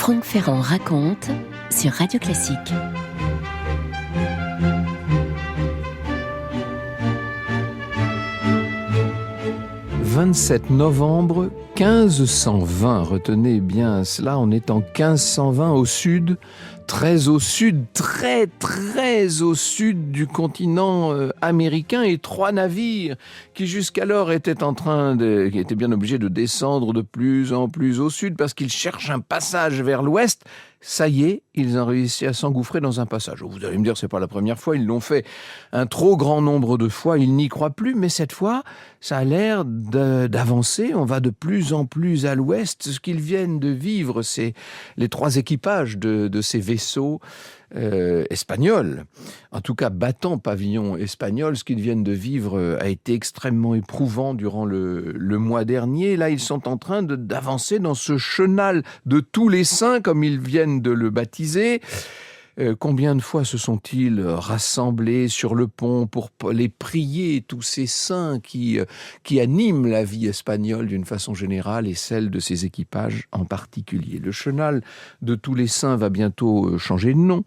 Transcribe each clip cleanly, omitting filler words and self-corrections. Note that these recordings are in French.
Franck Ferrand raconte sur Radio Classique. « 27 novembre 1520 », retenez bien cela, on est en 1520 au sud, très au sud, très au sud du continent américain, et 3 navires qui jusqu'alors étaient qui étaient bien obligés de descendre de plus en plus au sud parce qu'ils cherchent un passage vers l'ouest. Ça y est, ils ont réussi à s'engouffrer dans un passage. Vous allez me dire, c'est pas la première fois, ils l'ont fait un trop grand nombre de fois, ils n'y croient plus, mais cette fois, ça a l'air d'avancer, on va de plus en plus à l'ouest. Ce qu'ils viennent de vivre, c'est les 3 équipages de ces vaisseaux espagnols, en tout cas battant pavillon espagnol. Ce qu'ils viennent de vivre a été extrêmement éprouvant durant le mois dernier. Là, ils sont en train d'avancer dans ce chenal de tous les saints, comme ils viennent de le baptiser. Combien de fois se sont-ils rassemblés sur le pont pour les prier, tous ces saints qui animent la vie espagnole d'une façon générale et celle de ces équipages en particulier. Le chenal de tous les saints va bientôt changer de nom.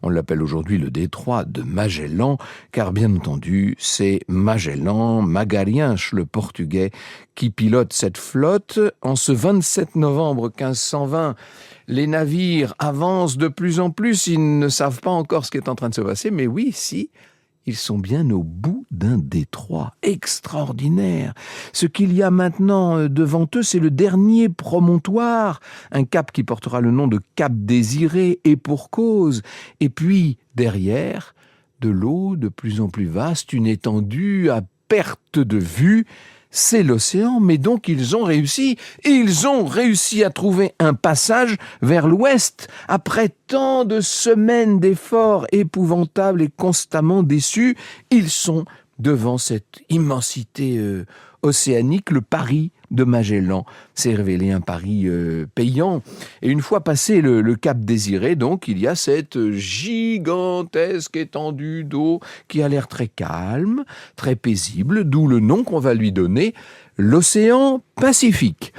On l'appelle aujourd'hui le détroit de Magellan, car bien entendu, c'est Magellan, Magalhães, le portugais, qui pilote cette flotte. En ce 27 novembre 1520, les navires avancent de plus en plus, ils ne savent pas encore ce qui est en train de se passer, mais oui, si, ils sont bien au bout d'un détroit extraordinaire. Ce qu'il y a maintenant devant eux, c'est le dernier promontoire, un cap qui portera le nom de Cap Désiré, et pour cause. Et puis, derrière, de l'eau de plus en plus vaste, une étendue à perte de vue. C'est l'océan, mais donc ils ont réussi à trouver un passage vers l'ouest après tant de semaines d'efforts épouvantables et constamment déçus. Ils sont devant cette immensité océanique. Le pari de Magellan s'est révélé un pari payant. Et une fois passé le Cap Désiré, donc, il y a cette gigantesque étendue d'eau qui a l'air très calme, très paisible, d'où le nom qu'on va lui donner, l'océan Pacifique.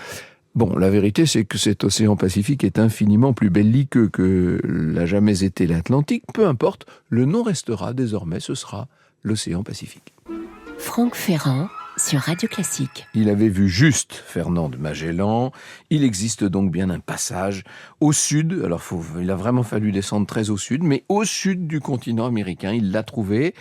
Bon, la vérité, c'est que cet océan Pacifique est infiniment plus belliqueux que l'a jamais été l'Atlantique. Peu importe, le nom restera désormais, ce sera l'océan Pacifique. Franck Ferrand sur Radio Classique. Il avait vu juste Fernand de Magellan. Il existe donc bien un passage au sud. Alors, il a vraiment fallu descendre très au sud, mais au sud du continent américain, il l'a trouvé.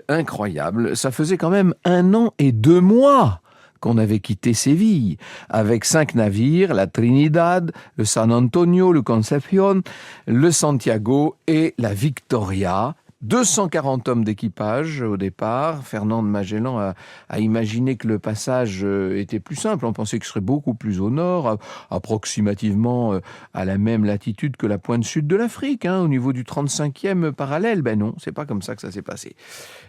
Incroyable. Ça faisait quand même 1 an et 2 mois qu'on avait quitté Séville, avec 5 navires, la Trinidad, le San Antonio, le Concepción, le Santiago et la Victoria. 240 hommes d'équipage au départ. Fernand de Magellan a imaginé que le passage était plus simple. On pensait qu'il serait beaucoup plus au nord, approximativement à la même latitude que la pointe sud de l'Afrique, au niveau du 35e parallèle. Ben non, c'est pas comme ça que ça s'est passé.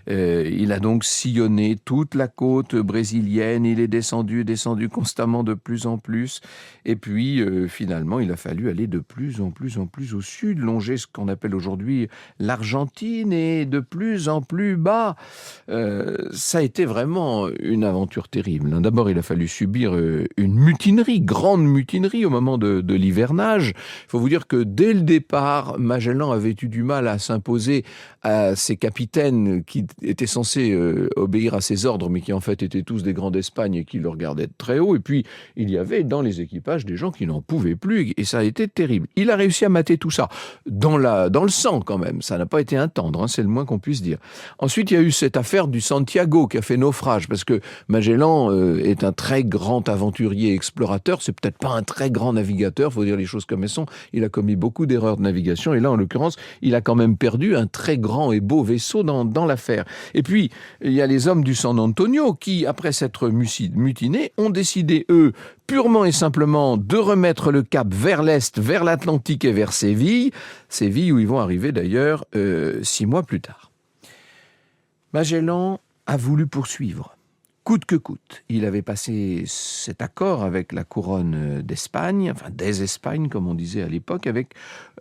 Il a donc sillonné toute la côte brésilienne. Il est descendu constamment de plus en plus. Et puis, finalement, il a fallu aller de plus en plus au sud, longer ce qu'on appelle aujourd'hui l'Argentine, et de plus en plus bas. Ça a été vraiment une aventure terrible. D'abord, il a fallu subir une grande mutinerie au moment de l'hivernage. Il faut vous dire que dès le départ, Magellan avait eu du mal à s'imposer à ses capitaines qui étaient censés obéir à ses ordres, mais qui en fait étaient tous des grands d'Espagne et qui le regardaient de très haut. Et puis, il y avait dans les équipages des gens qui n'en pouvaient plus, et ça a été terrible. Il a réussi à mater tout ça, dans le sang quand même. Ça n'a pas été un tendre, c'est le moins qu'on puisse dire. Ensuite, il y a eu cette affaire du Santiago qui a fait naufrage, parce que Magellan est un très grand aventurier explorateur, c'est peut-être pas un très grand navigateur, faut dire les choses comme elles sont. Il a commis beaucoup d'erreurs de navigation, et là, en l'occurrence, il a quand même perdu un très grand et beau vaisseau dans l'affaire. Et puis, il y a les hommes du San Antonio qui, après s'être mutinés, ont décidé, eux, purement et simplement de remettre le cap vers l'est, vers l'Atlantique et vers Séville où ils vont arriver d'ailleurs 6 mois plus tard. Magellan a voulu poursuivre, coûte que coûte. Il avait passé cet accord avec la couronne d'Espagne, enfin des Espagnes comme on disait à l'époque, avec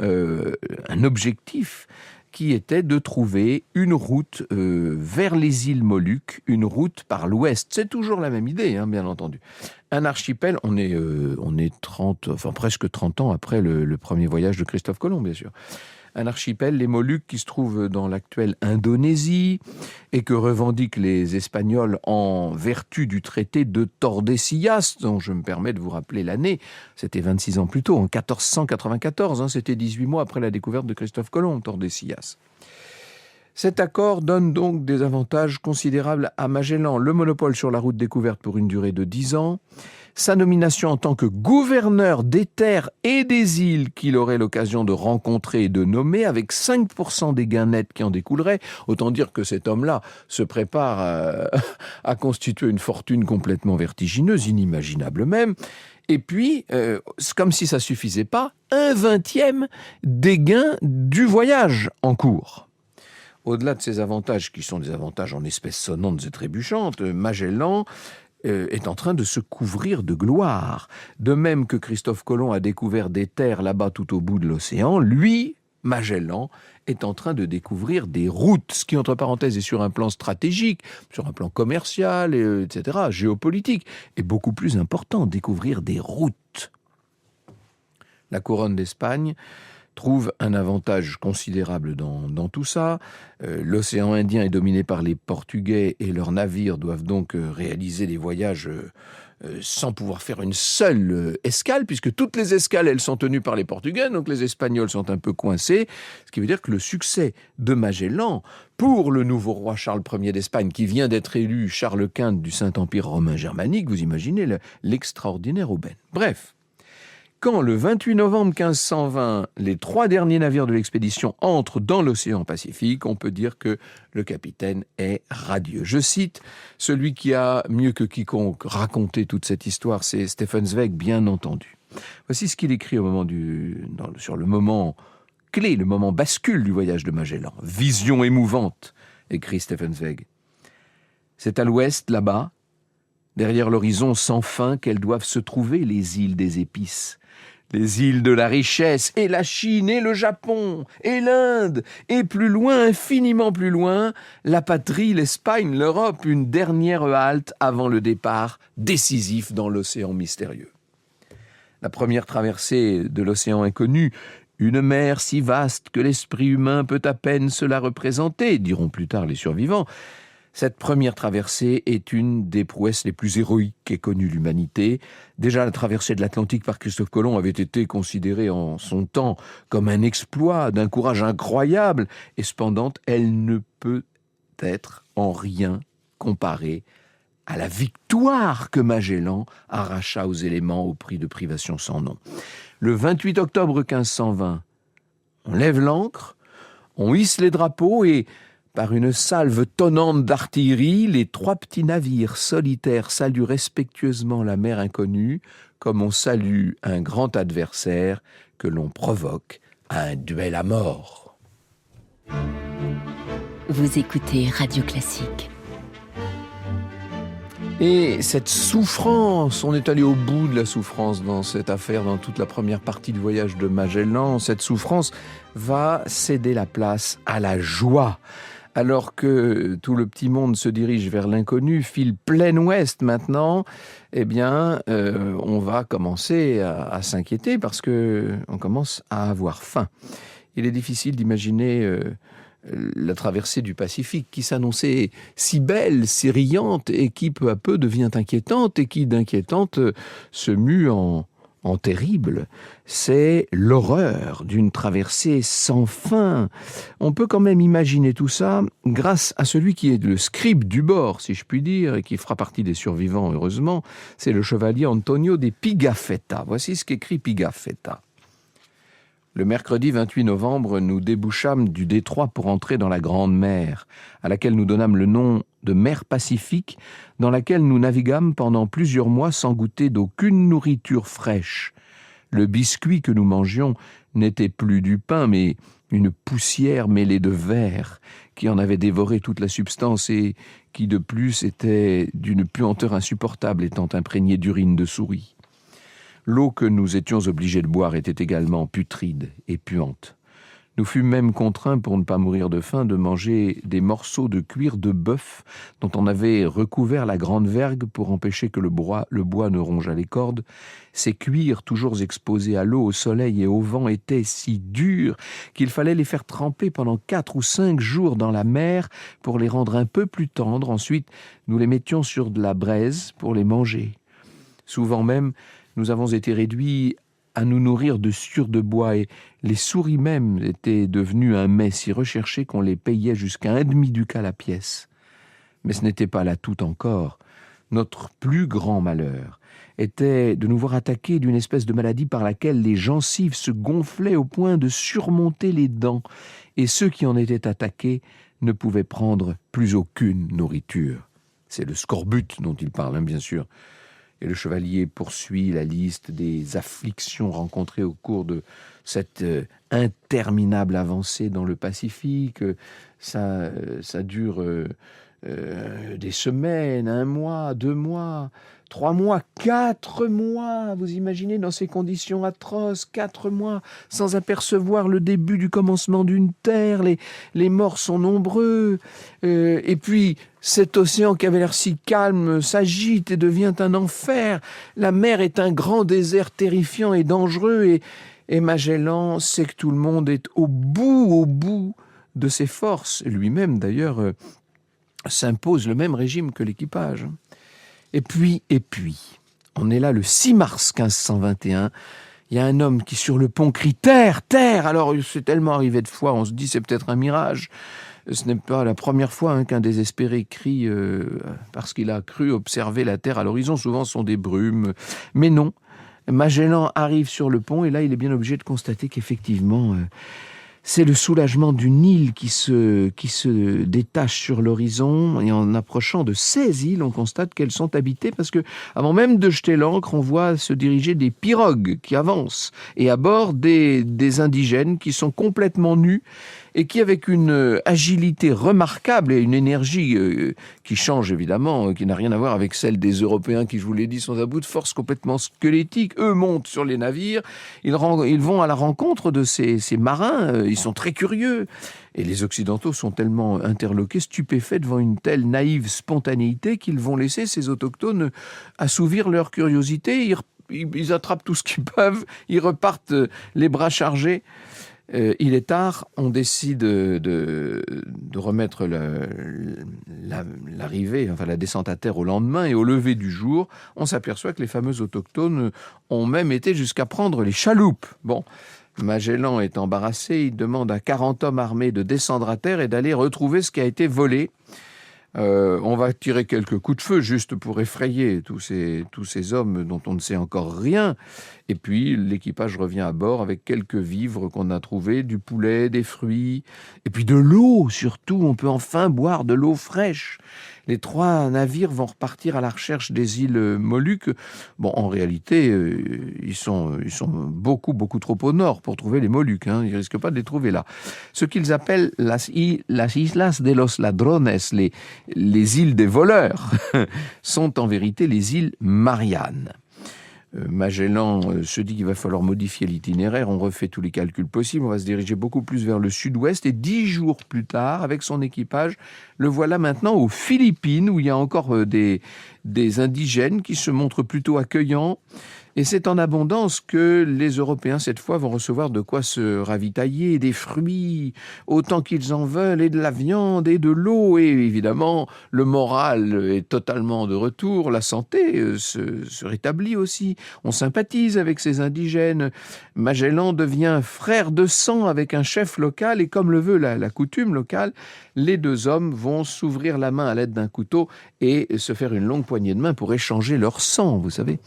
un objectif qui était de trouver une route vers les îles Moluques, une route par l'ouest. C'est toujours la même idée, hein, bien entendu. Un archipel, on est presque 30 ans après le premier voyage de Christophe Colomb, bien sûr. Un archipel, les Moluques, qui se trouve dans l'actuelle Indonésie et que revendiquent les Espagnols en vertu du traité de Tordesillas, dont je me permets de vous rappeler l'année. C'était 26 ans plus tôt, en 1494. C'était 18 mois après la découverte de Christophe Colomb, Tordesillas. Cet accord donne donc des avantages considérables à Magellan. Le monopole sur la route découverte pour une durée de 10 ans, sa nomination en tant que gouverneur des terres et des îles qu'il aurait l'occasion de rencontrer et de nommer, avec 5% des gains nets qui en découleraient. Autant dire que cet homme-là se prépare à constituer une fortune complètement vertigineuse, inimaginable même. Et puis, comme si ça suffisait pas, 1/20 des gains du voyage en cours. Au-delà de ces avantages, qui sont des avantages en espèces sonnantes et trébuchantes, Magellan est en train de se couvrir de gloire. De même que Christophe Colomb a découvert des terres là-bas tout au bout de l'océan, lui, Magellan, est en train de découvrir des routes, ce qui, entre parenthèses, est sur un plan stratégique, sur un plan commercial, etc., géopolitique, est beaucoup plus important, découvrir des routes. La couronne d'Espagne trouve un avantage considérable dans tout ça. L'océan Indien est dominé par les Portugais et leurs navires doivent donc réaliser des voyages sans pouvoir faire une seule escale, puisque toutes les escales, elles sont tenues par les Portugais, donc les Espagnols sont un peu coincés, ce qui veut dire que le succès de Magellan pour le nouveau roi Charles Ier d'Espagne, qui vient d'être élu Charles Quint du Saint-Empire romain germanique, vous imaginez l'extraordinaire aubaine. Bref. Quand, le 28 novembre 1520, les 3 derniers navires de l'expédition entrent dans l'océan Pacifique, on peut dire que le capitaine est radieux. Je cite celui qui a, mieux que quiconque, raconté toute cette histoire, c'est Stefan Zweig, bien entendu. Voici ce qu'il écrit sur le moment clé, le moment bascule du voyage de Magellan. « Vision émouvante », écrit Stefan Zweig. « C'est à l'ouest, là-bas, derrière l'horizon sans fin, qu'elles doivent se trouver, les îles des épices. Les îles de la richesse, et la Chine, et le Japon, et l'Inde, et plus loin, infiniment plus loin, la patrie, l'Espagne, l'Europe, une dernière halte avant le départ décisif dans l'océan mystérieux. La première traversée de l'océan inconnu, une mer si vaste que l'esprit humain peut à peine se la représenter, diront plus tard les survivants. Cette première traversée est une des prouesses les plus héroïques qu'ait connue l'humanité. Déjà, la traversée de l'Atlantique par Christophe Colomb avait été considérée en son temps comme un exploit d'un courage incroyable, et cependant, elle ne peut être en rien comparée à la victoire que Magellan arracha aux éléments au prix de privations sans nom. Le 28 octobre 1520, on lève l'ancre, on hisse les drapeaux et, par une salve tonnante d'artillerie, les 3 petits navires solitaires saluent respectueusement la mer inconnue, comme on salue un grand adversaire que l'on provoque à un duel à mort. Vous écoutez Radio Classique. Et cette souffrance, on est allé au bout de la souffrance dans cette affaire, dans toute la première partie du voyage de Magellan. Cette souffrance va céder la place à la joie. Alors que tout le petit monde se dirige vers l'inconnu, file plein ouest maintenant, eh bien, on va commencer à s'inquiéter parce qu'on commence à avoir faim. Il est difficile d'imaginer la traversée du Pacifique qui s'annonçait si belle, si riante et qui peu à peu devient inquiétante et qui d'inquiétante se mue en terrible. C'est l'horreur d'une traversée sans fin. On peut quand même imaginer tout ça grâce à celui qui est le scribe du bord, si je puis dire, et qui fera partie des survivants, heureusement. C'est le chevalier Antonio de Pigafetta. Voici ce qu'écrit Pigafetta. Le mercredi 28 novembre, nous débouchâmes du détroit pour entrer dans la Grande Mer, à laquelle nous donnâmes le nom de mer Pacifique, dans laquelle nous naviguâmes pendant plusieurs mois sans goûter d'aucune nourriture fraîche. Le biscuit que nous mangions n'était plus du pain, mais une poussière mêlée de verre qui en avait dévoré toute la substance et qui de plus était d'une puanteur insupportable étant imprégnée d'urine de souris. L'eau que nous étions obligés de boire était également putride et puante. Nous fûmes même contraints, pour ne pas mourir de faim, de manger des morceaux de cuir de bœuf dont on avait recouvert la grande vergue pour empêcher que le bois ne rongeât les cordes. Ces cuirs, toujours exposés à l'eau, au soleil et au vent, étaient si durs qu'il fallait les faire tremper pendant 4 ou 5 jours dans la mer pour les rendre un peu plus tendres. Ensuite, nous les mettions sur de la braise pour les manger. Souvent même, nous avons été réduits à nous nourrir de sciure de bois, et les souris même étaient devenues un mets si recherché qu'on les payait jusqu'à 1,5 ducat la pièce. Mais ce n'était pas là tout encore. Notre plus grand malheur était de nous voir attaqués d'une espèce de maladie par laquelle les gencives se gonflaient au point de surmonter les dents, et ceux qui en étaient attaqués ne pouvaient prendre plus aucune nourriture. C'est le scorbut dont il parle, bien sûr. Et le chevalier poursuit la liste des afflictions rencontrées au cours de cette interminable avancée dans le Pacifique. Ça dure des semaines, 1 mois, 2 mois, 3 mois, 4 mois. Vous imaginez, dans ces conditions atroces, 4 mois, sans apercevoir le début du commencement d'une terre. Les morts sont nombreux. Et puis, cet océan qui avait l'air si calme s'agite et devient un enfer. La mer est un grand désert terrifiant et dangereux. Et Magellan sait que tout le monde est au bout de ses forces. Lui-même, d'ailleurs, s'impose le même régime que l'équipage. Et puis, on est là le 6 mars 1521. Il y a un homme qui, sur le pont, crie « Terre, terre !» Alors, c'est tellement arrivé de fois, on se dit c'est peut-être un mirage. Ce n'est pas la première fois qu'un désespéré crie parce qu'il a cru observer la terre à l'horizon. Souvent, ce sont des brumes. Mais non, Magellan arrive sur le pont et là, il est bien obligé de constater qu'effectivement, c'est le soulagement d'une île qui se détache sur l'horizon. Et en approchant de ces îles, on constate qu'elles sont habitées parce que, avant même de jeter l'ancre, on voit se diriger des pirogues qui avancent. Et à bord, des indigènes qui sont complètement nus et qui, avec une agilité remarquable et une énergie qui change évidemment, qui n'a rien à voir avec celle des Européens qui, je vous l'ai dit, sont à bout de force, complètement squelettiques. Eux montent sur les navires, ils vont à la rencontre de ces marins, ils sont très curieux. Et les Occidentaux sont tellement interloqués, stupéfaits devant une telle naïve spontanéité qu'ils vont laisser ces autochtones assouvir leur curiosité. Ils attrapent tout ce qu'ils peuvent, ils repartent les bras chargés. Il est tard, on décide de remettre l'arrivée, enfin la descente à terre au lendemain, et au lever du jour, on s'aperçoit que les fameux autochtones ont même été jusqu'à prendre les chaloupes. Bon, Magellan est embarrassé, il demande à 40 hommes armés de descendre à terre et d'aller retrouver ce qui a été volé. On va tirer quelques coups de feu juste pour effrayer tous ces hommes dont on ne sait encore rien. Et puis l'équipage revient à bord avec quelques vivres qu'on a trouvés, du poulet, des fruits, et puis de l'eau surtout. On peut enfin boire de l'eau fraîche. Les 3 navires vont repartir à la recherche des îles Moluques. Bon, en réalité, ils sont beaucoup trop au nord pour trouver les Moluques. Ils ne risquent pas de les trouver là. Ce qu'ils appellent las Islas de los Ladrones, les îles des voleurs, sont en vérité les îles Mariannes. Magellan se dit qu'il va falloir modifier l'itinéraire, on refait tous les calculs possibles, on va se diriger beaucoup plus vers le sud-ouest, et 10 jours plus tard, avec son équipage, le voilà maintenant aux Philippines, où il y a encore des indigènes qui se montrent plutôt accueillants. Et c'est en abondance que les Européens, cette fois, vont recevoir de quoi se ravitailler, des fruits, autant qu'ils en veulent, et de la viande, et de l'eau. Et évidemment, le moral est totalement de retour, la santé se rétablit aussi. On sympathise avec ces indigènes. Magellan devient frère de sang avec un chef local, et comme le veut la coutume locale, les 2 hommes vont s'ouvrir la main à l'aide d'un couteau et se faire une longue poignée de main pour échanger leur sang, vous savez.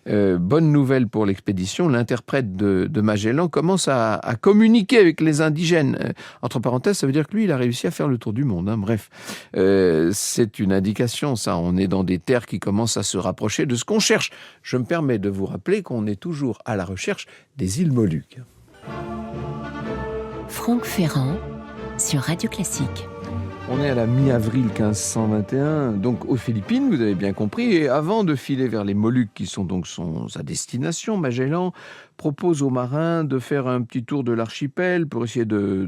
Bonne nouvelle pour l'expédition, l'interprète de Magellan commence à communiquer avec les indigènes. Entre parenthèses, ça veut dire que lui, il a réussi à faire le tour du monde. Bref, c'est une indication, ça. On est dans des terres qui commencent à se rapprocher de ce qu'on cherche. Je me permets de vous rappeler qu'on est toujours à la recherche des îles Moluques. Franck Ferrand sur Radio Classique. On est à la mi-avril 1521, donc aux Philippines, vous avez bien compris. Et avant de filer vers les Moluques, qui sont donc sa destination, Magellan propose aux marins de faire un petit tour de l'archipel pour essayer de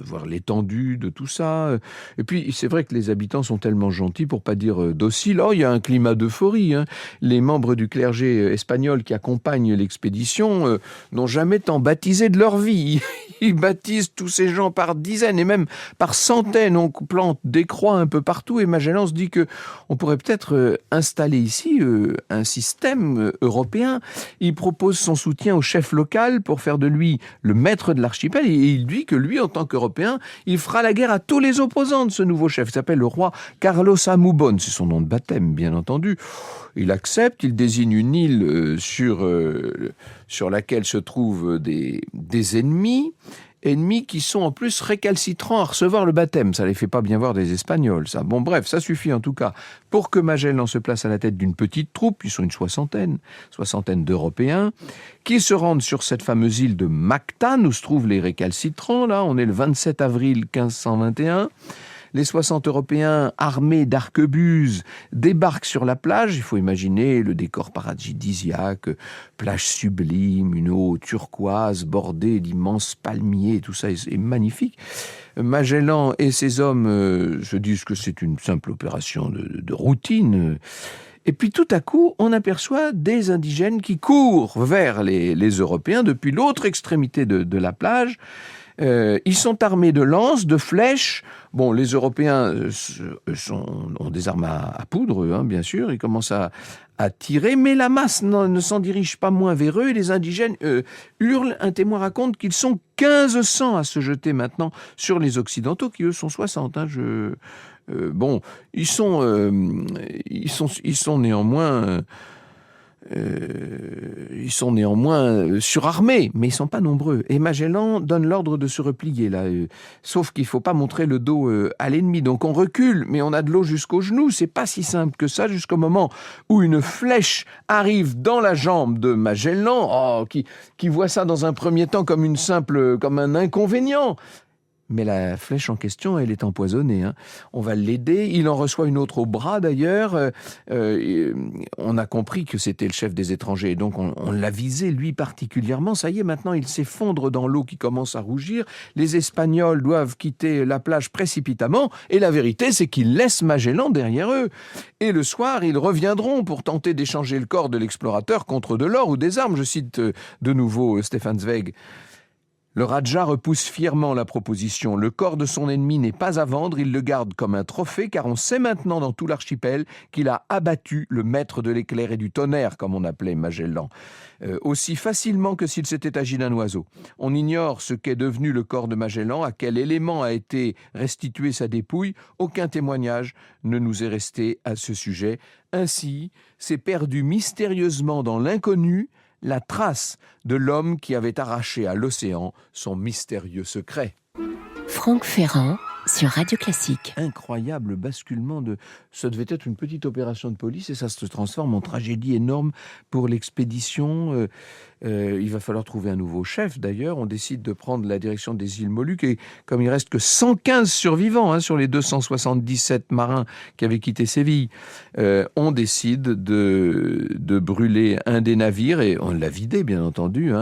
voir l'étendue de tout ça. Et puis, c'est vrai que les habitants sont tellement gentils, pour pas dire dociles. Oh, il y a un climat d'euphorie, hein. Les membres du clergé espagnol qui accompagnent l'expédition n'ont jamais tant baptisé de leur vie. Ils baptisent tous ces gens par dizaines et même par centaines. On plante des croix un peu partout et Magellan se dit que on pourrait peut-être installer ici un système européen. Il propose son soutien au chef local pour faire de lui le maître de l'archipel et il dit que lui, en tant qu'Européen, il fera la guerre à tous les opposants de ce nouveau chef. Il s'appelle le roi Carlos Amoubon, c'est son nom de baptême, bien entendu. Il accepte, il désigne une île sur laquelle se trouvent des ennemis qui sont en plus récalcitrants à recevoir le baptême. Ça les fait pas bien voir des Espagnols, ça. Bon, bref, ça suffit en tout cas pour que Magellan se place à la tête d'une petite troupe, ils sont une soixantaine d'Européens, qui se rendent sur cette fameuse île de Mactan, où se trouvent les récalcitrants. Là, on est le 27 avril 1521. Les 60 Européens armés d'arquebuses débarquent sur la plage. Il faut imaginer le décor paradisiaque, plage sublime, une eau turquoise bordée d'immenses palmiers, tout ça est magnifique. Magellan et ses hommes se disent que c'est une simple opération de routine. Et puis tout à coup, on aperçoit des indigènes qui courent vers les Européens depuis l'autre extrémité de la plage. Ils sont armés de lances, de flèches. Bon, les Européens ont des armes à poudre, hein, bien sûr. Ils commencent à tirer, mais la masse ne s'en dirige pas moins vers eux. Et les indigènes hurlent. Un témoin raconte qu'ils sont 1500 à se jeter maintenant sur les Occidentaux, qui eux sont 60. Hein, bon, ils sont néanmoins... ils sont néanmoins surarmés, mais ils ne sont pas nombreux. Et Magellan donne l'ordre de se replier, là. Sauf qu'il ne faut pas montrer le dos à l'ennemi. Donc on recule, mais on a de l'eau jusqu'aux genoux. C'est pas si simple que ça, jusqu'au moment où une flèche arrive dans la jambe de Magellan, qui voit ça dans un premier temps comme un inconvénient. Mais la flèche en question, elle est empoisonnée. Hein. On va l'aider. Il en reçoit une autre au bras, d'ailleurs. On a compris que c'était le chef des étrangers. Donc, on l'a visé, lui, particulièrement. Ça y est, maintenant, il s'effondre dans l'eau qui commence à rougir. Les Espagnols doivent quitter la plage précipitamment. Et la vérité, c'est qu'ils laissent Magellan derrière eux. Et le soir, ils reviendront pour tenter d'échanger le corps de l'explorateur contre de l'or ou des armes. Je cite de nouveau Stefan Zweig. Le Raja repousse fièrement la proposition. Le corps de son ennemi n'est pas à vendre, il le garde comme un trophée, car on sait maintenant dans tout l'archipel qu'il a abattu le maître de l'éclair et du tonnerre, comme on appelait Magellan, aussi facilement que s'il s'était agi d'un oiseau. On ignore ce qu'est devenu le corps de Magellan, à quel élément a été restituée sa dépouille. Aucun témoignage ne nous est resté à ce sujet. Ainsi, s'est perdu mystérieusement dans l'inconnu la trace de l'homme qui avait arraché à l'océan son mystérieux secret. Franck Ferrand sur Radio Classique. Incroyable basculement ça devait être une petite opération de police et ça se transforme en tragédie énorme pour l'expédition. Il va falloir trouver un nouveau chef d'ailleurs. On décide de prendre la direction des îles Moluques et comme il reste que 115 survivants sur les 277 marins qui avaient quitté Séville, on décide de brûler un des navires et on l'a vidé bien entendu.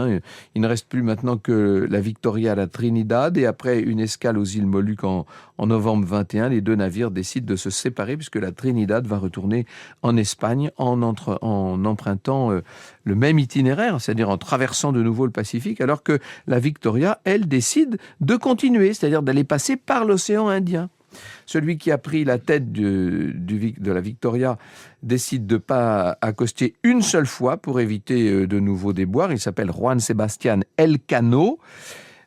Il ne reste plus maintenant que la Victoria à la Trinidad et après une escale aux îles Moluques en novembre 21, les deux navires décident de se séparer puisque la Trinidad va retourner en Espagne en empruntant le même itinéraire, c'est-à-dire en traversant de nouveau le Pacifique, alors que la Victoria, elle, décide de continuer, c'est-à-dire d'aller passer par l'océan Indien. Celui qui a pris la tête de la Victoria décide de ne pas accoster une seule fois pour éviter de nouveaux déboires. Il s'appelle Juan Sebastián Elcano.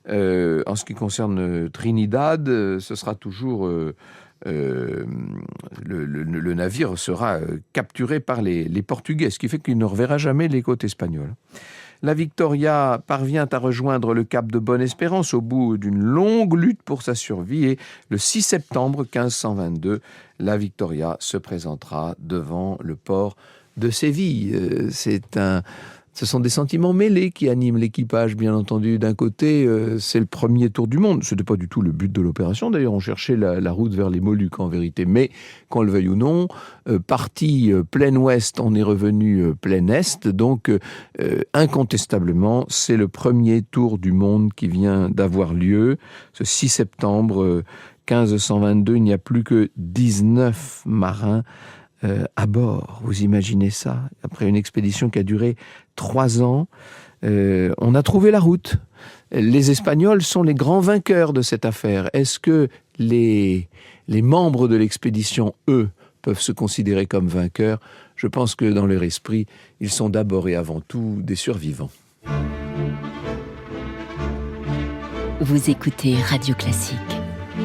En ce qui concerne Trinidad, ce sera toujours... le navire sera capturé par les Portugais, ce qui fait qu'il ne reverra jamais les côtes espagnoles. La Victoria parvient à rejoindre le cap de Bonne-Espérance au bout d'une longue lutte pour sa survie et le 6 septembre 1522, la Victoria se présentera devant le port de Séville. C'est un Ce sont des sentiments mêlés qui animent l'équipage, bien entendu. D'un côté, c'est le premier tour du monde. Ce n'était pas du tout le but de l'opération. D'ailleurs, on cherchait la route vers les Moluques, en vérité. Mais, qu'on le veuille ou non, parti plein ouest, on est revenu plein est. Donc, incontestablement, c'est le premier tour du monde qui vient d'avoir lieu. Ce 6 septembre 1522, il n'y a plus que 19 marins à bord. Vous imaginez ça? Après une expédition qui a duré 3 ans, on a trouvé la route. Les Espagnols sont les grands vainqueurs de cette affaire. Est-ce que les membres de l'expédition, eux, peuvent se considérer comme vainqueurs? Je pense que dans leur esprit, ils sont d'abord et avant tout des survivants. Vous écoutez Radio Classique.